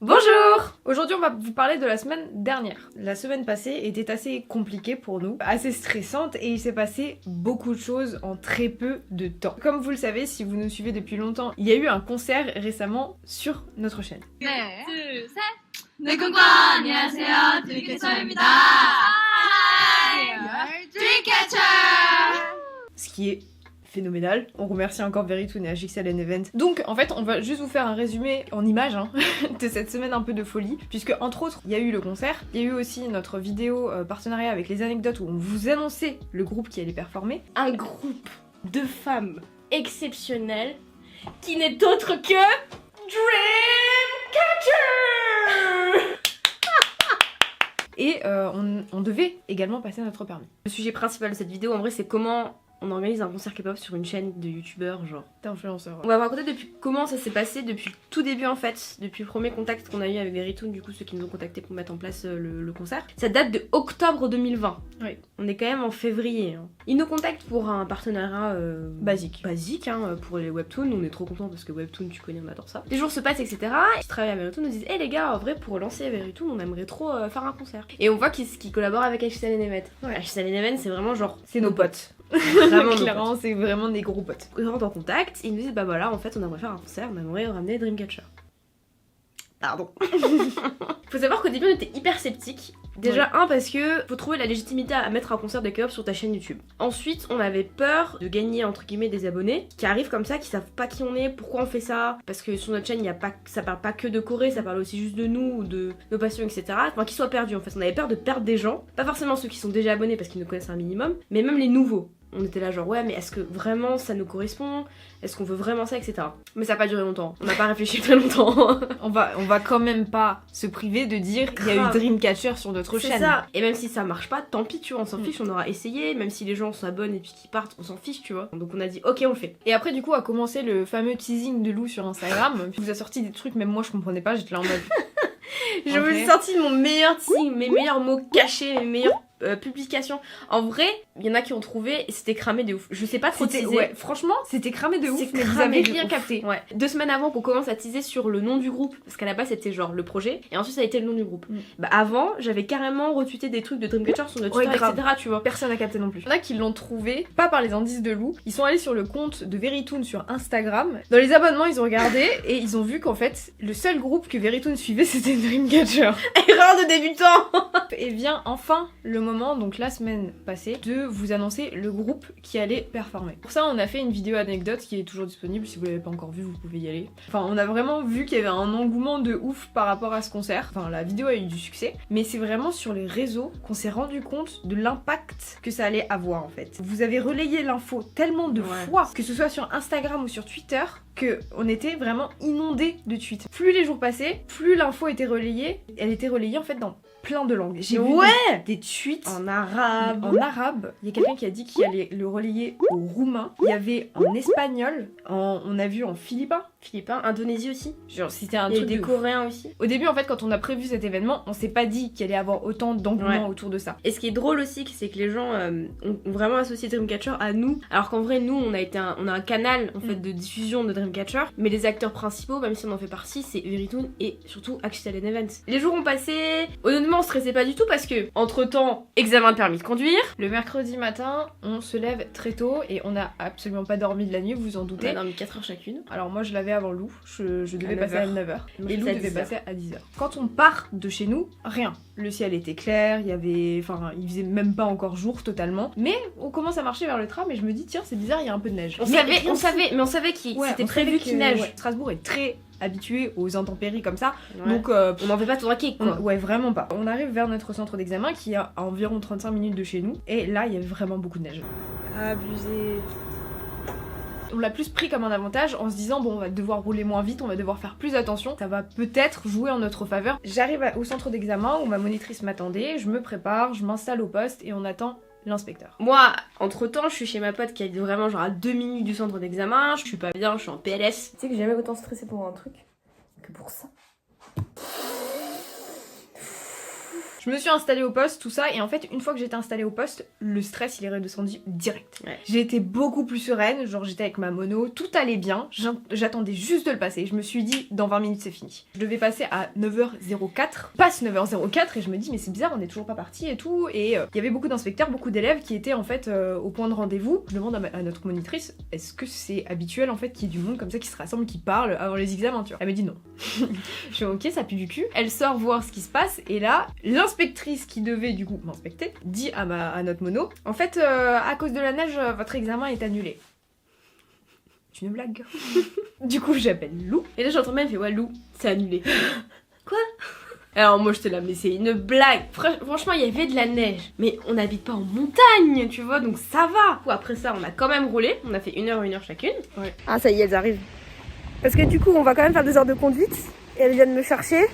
Bonjour! Aujourd'hui on va vous parler de la semaine dernière. La semaine passée était assez compliquée pour nous, assez stressante et il s'est passé beaucoup de choses en très peu de temps. Comme vous le savez, si vous nous suivez depuis longtemps, il y a eu un concert récemment sur notre chaîne. 안녕하세요. 드림캐쳐입니다. 드림캐쳐. Ce qui est phénoménal. On remercie encore Verytoon et HXLN Event. Donc en fait on va juste vous faire un résumé en images de cette semaine un peu de folie, puisque entre autres il y a eu le concert, il y a eu aussi notre vidéo partenariat avec les anecdotes où on vous annonçait le groupe qui allait performer. Un groupe de femmes exceptionnelles qui n'est autre que Dreamcatcher. Et on devait également passer notre permis. Le sujet principal de cette vidéo en vrai c'est comment on organise un concert K-pop sur une chaîne de youtubeurs genre. D'influenceurs. On va vous raconter depuis comment ça s'est passé depuis le tout début en fait, depuis le premier contact qu'on a eu avec Verytoon, du coup ceux qui nous ont contactés pour mettre en place le concert. Ça date de octobre 2020. Oui. On est quand même en février. Ils nous contactent pour un partenariat Basique. Pour les webtoons. On est trop contents parce que webtoon tu connais, on adore ça. Les jours se passent etc. Ils travaillent à Verytoon, nous disent hey les gars, en vrai pour lancer Verytoon on aimerait trop faire un concert. Et on voit qu'ils collaborent avec HXLN Event. Ouais. HXLN Event c'est vraiment genre C'est nos potes. Vraiment nos Clairement, potes. c'est vraiment des gros potes. Ils rentrent en contact, ils nous disent bah voilà en fait on aimerait faire un concert, on aimerait ramener Dreamcatcher. Pardon. Faut savoir qu'au début on était hyper sceptiques. Déjà parce que faut trouver la légitimité à mettre un concert de K-pop sur ta chaîne YouTube. Ensuite on avait peur de gagner entre guillemets des abonnés qui arrivent comme ça, qui savent pas qui on est, pourquoi on fait ça, parce que sur notre chaîne il y a pas, ça parle pas que de Corée, ça parle aussi juste de nous, ou de nos passions etc. Enfin qu'ils soient perdus en fait, on avait peur de perdre des gens, pas forcément ceux qui sont déjà abonnés parce qu'ils nous connaissent un minimum, mais même les nouveaux. On était là genre ouais mais est-ce que vraiment ça nous correspond? Est-ce qu'on veut vraiment ça etc. Mais ça a pas duré longtemps, on n'a pas réfléchi très longtemps. On va quand même pas se priver de dire qu'il y a eu Grave. Dreamcatcher sur notre C'est chaîne. ça. Et même si ça marche pas, tant pis tu vois, on s'en fiche, on aura essayé, même si les gens s'abonnent et puis qu'ils partent, on s'en fiche tu vois. Donc on a dit ok on le fait. Et après du coup a commencé le fameux teasing de Lou sur Instagram. Il vous a sorti des trucs, même moi je comprenais pas, j'étais là en mode... Je me Ok. suis sorti de mon meilleur teasing, mes meilleurs mots cachés, mes meilleures publications. En vrai, il y en a qui ont trouvé et c'était cramé de ouf. Je sais pas trop C'était, teaser. ouais, franchement, c'était cramé de ouf, C'est mais vous cramé avez de rien ouf. capté. Ouais. 2 semaines avant qu'on commence à teaser sur le nom du groupe, parce qu'à la base c'était genre le projet, et ensuite ça a été le nom du groupe. Mm. Bah avant, j'avais carrément retweeté des trucs de Dreamcatcher sur notre Ouais, Twitter, grave. etc. Tu vois. Personne n'a capté non plus. Il y en a qui l'ont trouvé, pas par les indices de Lou, ils sont allés sur le compte de Verytoon sur Instagram. Dans les abonnements, ils ont regardé et ils ont vu qu'en fait, le seul groupe que Verytoon suivait, c'était Dreamcatcher. Erreur de débutant. Et vient enfin le moment, donc la semaine passée, de vous annoncer le groupe qui allait performer. Pour ça, on a fait une vidéo anecdote qui est toujours disponible. Si vous l'avez pas encore vue, vous pouvez y aller. Enfin, on a vraiment vu qu'il y avait un engouement de ouf par rapport à ce concert. Enfin, la vidéo a eu du succès, mais c'est vraiment sur les réseaux qu'on s'est rendu compte de l'impact que ça allait avoir en fait. Vous avez relayé l'info tellement de fois, que ce soit sur Instagram ou sur Twitter, que on était vraiment inondés de tweets. Plus les jours passaient, plus l'info était relayée. Elle était relayée en fait dans plein de langues. J'ai vu des tweets En arabe. en arabe. Il y a quelqu'un qui a dit qu'il allait le relayer au roumain. Il y avait en espagnol. On a vu en philippin. Philippins, Indonésie aussi. Genre c'était un Il y a eu truc des de fou. Coréens aussi. Au début en fait quand on a prévu cet événement, on s'est pas dit qu'il allait avoir autant d'engouement autour de ça. Et ce qui est drôle aussi, c'est que les gens ont vraiment associé Dreamcatcher à nous, alors qu'en vrai, nous, on a un canal en fait de diffusion de Dreamcatcher, mais les acteurs principaux, même si on en fait partie, c'est Verytoon et surtout HXLN Event. Les jours ont passé, honnêtement, on stressait pas du tout parce que, entre-temps, examen de permis de conduire. Le mercredi matin, on se lève très tôt et on n'a absolument pas dormi de la nuit, vous vous en On doutez. a dormi 4 heures chacune. Alors moi je l'avais avant Lou, je devais À passer à 9h. 9h. Moi, Et je Lou faisais à devait 10h. passer à 10h. Quand on part de chez nous, rien. Le ciel était clair, il y avait... Enfin, il faisait même pas encore jour totalement. Mais on commence à marcher vers le tram et je me dis tiens c'est bizarre, il y a un peu de neige. On Mais savait, rien on de savait, mais on savait qu'il Ouais, c'était on prévu savait qu'il que, neige. ouais, Strasbourg est très habitué aux intempéries comme ça. Ouais. Donc on n'en fait pas tout un cake, quoi. ouais vraiment pas. On arrive vers notre centre d'examen qui est à environ 35 minutes de chez nous. Et là il y avait vraiment beaucoup de neige. Abusé. On l'a plus pris comme un avantage en se disant bon on va devoir rouler moins vite, on va devoir faire plus attention, ça va peut-être jouer en notre faveur. J'arrive au centre d'examen où ma monitrice m'attendait, je me prépare, je m'installe au poste et on attend l'inspecteur. Moi, entre-temps, je suis chez ma pote qui est vraiment genre à 2 minutes du centre d'examen, je suis pas bien, je suis en PLS. Tu sais que j'ai jamais autant stressé pour un truc que pour ça. Je me suis installée au poste, tout ça, et en fait, une fois que j'étais installée au poste, le stress il est redescendu direct. Ouais. J'ai été beaucoup plus sereine, genre j'étais avec ma mono, tout allait bien, j'attendais juste de le passer. Je me suis dit, dans 20 minutes c'est fini. Je devais passer à 9h04, passe 9h04, et je me dis, mais c'est bizarre, on n'est toujours pas parti et tout. Et il y avait beaucoup d'inspecteurs, beaucoup d'élèves qui étaient en fait au point de rendez-vous. Je demande à notre monitrice, est-ce que c'est habituel en fait qu'il y ait du monde comme ça qui se rassemble, qui parle avant les examens, tu vois. Elle me dit non. Je fais ok, ça pue du cul. Elle sort voir ce qui se passe, et là, l'inspectrice qui devait du coup m'inspecter dit à notre mono, en fait, à cause de la neige, votre examen est annulé. C'est une blague. Du coup, j'appelle Lou. Et là j'entends même, elle fait ouais Lou, c'est annulé. Quoi? Alors moi j'étais là, mais c'est une blague. Franchement il y avait de la neige, mais on n'habite pas en montagne, tu vois, donc ça va. Après ça on a quand même roulé, on a fait 1 heure chacune. Ouais. Ah ça y est, elles arrivent. Parce que du coup on va quand même faire 2 heures de conduite et elles viennent me chercher.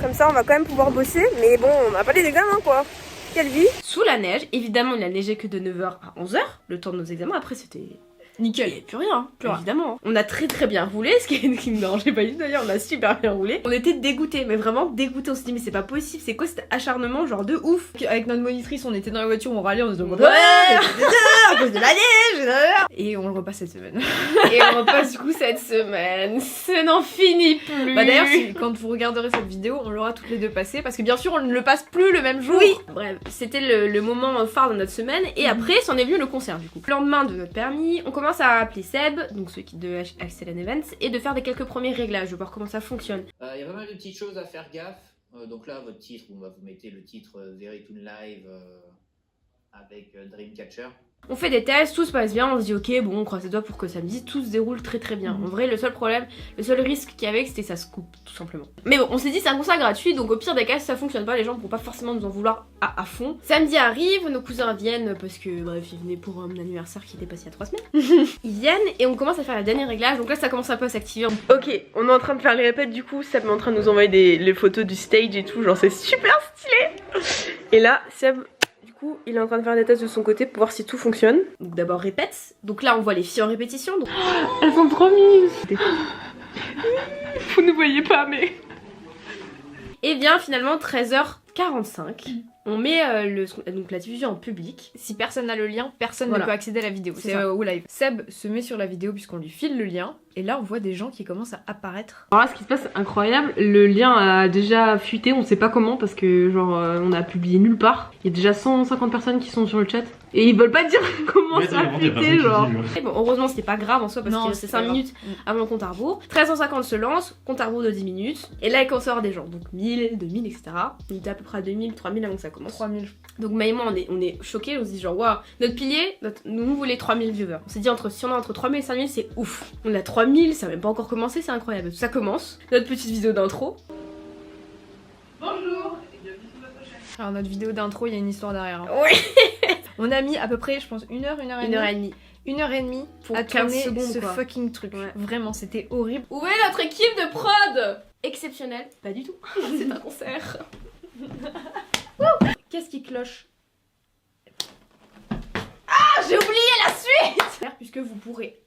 Comme ça on va quand même pouvoir bosser, mais bon on n'a pas les examens quoi. Quelle vie. Sous la neige, évidemment il a neigé que de 9h à 11h, le temps de nos examens, après c'était... Nickel. Il n'y avait plus rien, évidemment. On a très bien roulé, ce qui me dérangeait pas du tout d'ailleurs, on a super bien roulé. On était dégoûtés, mais vraiment dégoûtés, on s'est dit mais c'est pas possible, c'est quoi cet acharnement genre de ouf. Avec notre monitrice, on était dans la voiture, on râlait, on se demandait à cause de la neige. et on le repasse cette semaine. Et on repasse du coup cette semaine, ça n'en finit plus. Bah d'ailleurs, quand vous regarderez cette vidéo, on l'aura toutes les deux passée, parce que bien sûr on ne le passe plus le même jour. Oui. Bref, c'était le moment phare de notre semaine, et après s'en est venu le concert du coup. Le lendemain de notre permis, on commence à appeler Seb, donc ceux qui de Excellent Events, et de faire quelques premiers réglages, de voir comment ça fonctionne. Il y a pas mal de petites choses à faire gaffe. Donc là, votre titre, vous mettez le titre Very Toon Live avec Dreamcatcher. On fait des tests, tout se passe bien, on se dit ok, bon, on croise les doigts pour que samedi tout se déroule très bien. En vrai, le seul problème, le seul risque qu'il y avait, c'était ça se coupe, tout simplement. Mais bon, on s'est dit c'est un concert gratuit, donc au pire des cas, si ça fonctionne pas, les gens pourront pas forcément nous en vouloir à fond. Samedi arrive, nos cousins viennent parce que, bref, ils venaient pour mon anniversaire qui était passé il y a 3 semaines. Ils viennent et on commence à faire le dernier réglage, donc là ça commence un peu à s'activer. Ok, on est en train de faire les répètes du coup, Seb est en train de nous envoyer les photos du stage et tout, genre c'est super stylé. Et là, Seb... il est en train de faire des tests de son côté pour voir si tout fonctionne. Donc d'abord répète. Donc là on voit les filles en répétition. Donc... Elles sont trop mises. Vous ne voyez pas mais... Et bien finalement 13h45. On met donc la diffusion en public. Si personne n'a le lien, personne Voilà. ne peut accéder à la vidéo. C'est au live. Seb se met sur la vidéo puisqu'on lui file le lien. Et là, on voit des gens qui commencent à apparaître. Alors là, ce qui se passe, c'est incroyable. Le lien a déjà fuité, on sait pas comment, parce que genre on a publié nulle part. Il y a déjà 150 personnes qui sont sur le chat. Et ils veulent pas dire comment ça a fuité, genre. Et bon, heureusement, c'était pas grave en soi, parce Non, que c'est c'est 5 pas minutes avant le compte à rebours. 13h50 se lance, compte à rebours de 10 minutes. Et là, il commence à y avoir des gens. Donc 1000, 2000, etc. On était à peu près à 2000, 3000 avant que ça commence. 3000. Donc Maë et moi, on est choqués, on se dit genre, waouh, notre pilier, nous voulait 3000 viewers. On s'est dit, si on a entre 3000 et 5000, c'est ouf. On a 3000, ça a même pas encore commencé, c'est incroyable. Ça commence, notre petite vidéo d'intro. Bonjour. Alors, notre vidéo d'intro, il y a une histoire derrière. Hein. Oui. On a mis à peu près, je pense, 1 heure, 1 heure et 1 demie. heure et demie. 1 heure et demie Pour à 15 tourner secondes, ce quoi. fucking truc. Ouais. Vraiment, c'était horrible. Où est notre équipe de prod? Exceptionnel. Pas du tout. C'est un concert. Qu'est-ce qui cloche? Ah, j'ai oublié la suite. Puisque vous pourrez.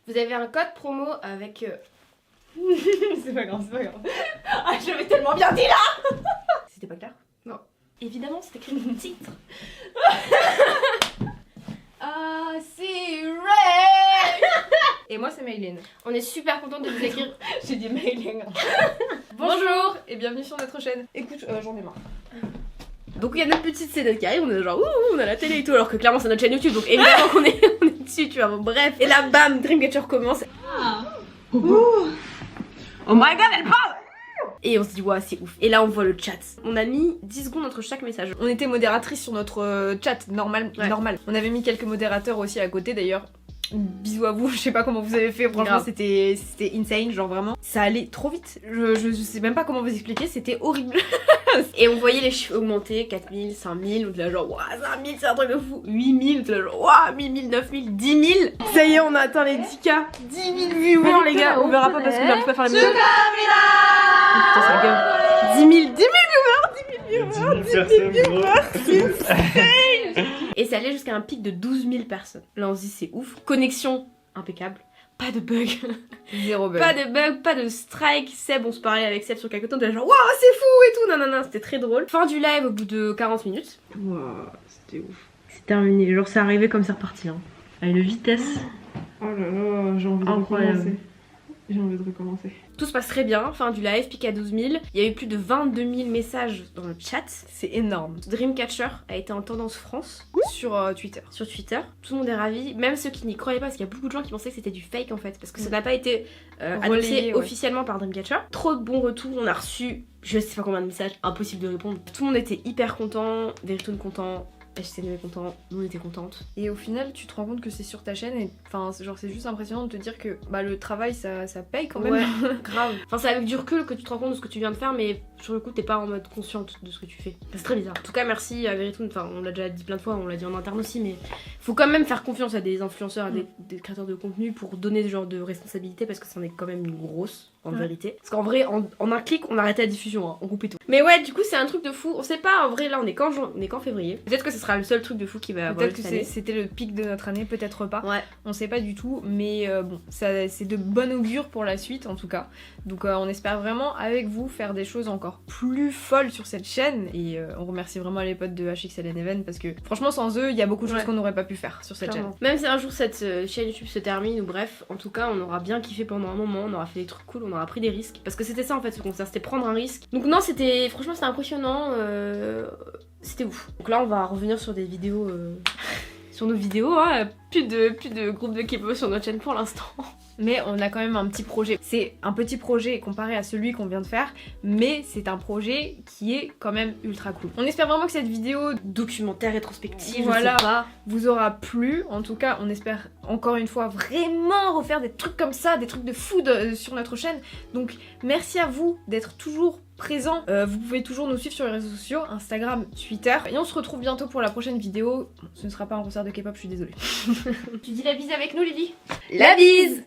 Vous avez un code promo avec... C'est pas grave, c'est pas grave. Ah, je l'avais tellement bien dit là. C'était pas clair? Non. Évidemment, c'est écrit dans le titre. Ah, c'est Ray. Et moi, c'est Maylene. On est super contente de vous écrire. J'ai dit Maylene. Bonjour et bienvenue sur notre chaîne. Écoute, j'en ai marre. Donc il y a notre petite scénette qui arrive, on est genre ouh, on a la télé et tout, alors que clairement c'est notre chaîne YouTube, donc évidemment qu'on est, on est dessus, tu vois. Bon, bref. Et là, bam, Dreamcatcher commence. Oh my god, elle parle! Et on se dit, ouais, c'est ouf. Et là, on voit le chat. On a mis 10 secondes entre chaque message. On était modératrice sur notre chat, normal. On avait mis quelques modérateurs aussi à côté d'ailleurs. Bisous à vous, je sais pas comment vous avez fait, franchement c'était insane, genre vraiment. Ça allait trop vite, je sais même pas comment vous expliquer, c'était horrible. Et on voyait les chiffres augmenter, 4000, 5000, on était là genre, waouh, 5000, c'est un truc de fou. 8000, on était là genre, waouh, 8000, 9000, 10 000. Ça y est, on a atteint les 10K. 10 000 viewers les gars, on verra pas parce que j'arrive pas à faire la musique. Oh, putain, ça gueule. 10 000 Et ça allait jusqu'à un pic de 12 000 personnes. Là on se dit c'est ouf. Connexion impeccable. pas de bug. Zéro bug. Pas de bug, pas de strike. Seb, on se parlait avec Seb sur quelques temps, on était genre waouh, c'est fou et tout. Non, c'était très drôle. Fin du live au bout de 40 minutes. Waouh, c'était ouf. C'est terminé, genre c'est arrivé comme c'est reparti. Hein. À une vitesse. Oh là là, j'ai envie de recommencer. J'ai envie de recommencer. Tout se passe très bien, fin du live, pic à 12 000. Il y a eu plus de 22 000 messages dans le chat. C'est énorme. Dreamcatcher a été en tendance France Sur Twitter. sur Twitter. Tout le monde est ravi, même ceux qui n'y croyaient pas, parce qu'il y a beaucoup de gens qui pensaient que c'était du fake en fait, parce que ça n'a pas été annoncé Relayé, ouais. officiellement par Dreamcatcher. Trop de bons retours, on a reçu je sais pas combien de messages, impossible de répondre. Tout le monde était hyper content, Veritone content. HCNW est content, nous on était contentes. Et au final, tu te rends compte que c'est sur ta chaîne et enfin, genre c'est juste impressionnant de te dire que bah le travail ça paye quand même. Ouais, grave. Enfin, c'est avec du recul que tu te rends compte de ce que tu viens de faire, mais sur le coup, t'es pas en mode consciente de ce que tu fais. C'est très bizarre. En tout cas, merci à Veritone. Enfin, on l'a déjà dit plein de fois, on l'a dit en interne aussi, mais faut quand même faire confiance à des influenceurs, à des créateurs de contenu pour donner ce genre de responsabilité parce que c'en est quand même une grosse. En vérité. Parce qu'en vrai, en un clic, on arrêtait la diffusion, hein, on coupait tout. Mais ouais, du coup, c'est un truc de fou. On sait pas, en vrai, là, on est qu'en février. Peut-être que ce sera le seul truc de fou qui va avoir Peut-être que c'était le pic de notre année, peut-être pas. Ouais. On sait pas du tout, mais bon, c'est de bon augure pour la suite, en tout cas. Donc on espère vraiment, avec vous, faire des choses encore plus folles sur cette chaîne. Et on remercie vraiment les potes de HXLN Event parce que, franchement, sans eux, il y a beaucoup de choses qu'on n'aurait pas pu faire sur cette chaîne. Même si un jour cette chaîne YouTube se termine, ou bref, en tout cas, on aura bien kiffé pendant un moment, on aura fait des trucs cool, on aura pris des risques. Parce que c'était ça en fait ce concert, c'était prendre un risque. Donc non, franchement c'était impressionnant, c'était ouf. Donc là on va revenir sur des vidéos, sur nos vidéos, hein. Plus de groupes de K-pop sur notre chaîne pour l'instant. Mais on a quand même un petit projet. C'est un petit projet comparé à celui qu'on vient de faire, mais c'est un projet qui est quand même ultra cool. On espère vraiment que cette vidéo documentaire rétrospective, voilà, vous aura plu. En tout cas, on espère encore une fois vraiment refaire des trucs comme ça, des trucs de fou sur notre chaîne. Donc merci à vous d'être toujours présents. Vous pouvez toujours nous suivre sur les réseaux sociaux, Instagram, Twitter. Et on se retrouve bientôt pour la prochaine vidéo. Bon, ce ne sera pas un concert de K-pop, je suis désolée. Tu dis la bise avec nous, Lily? La bise!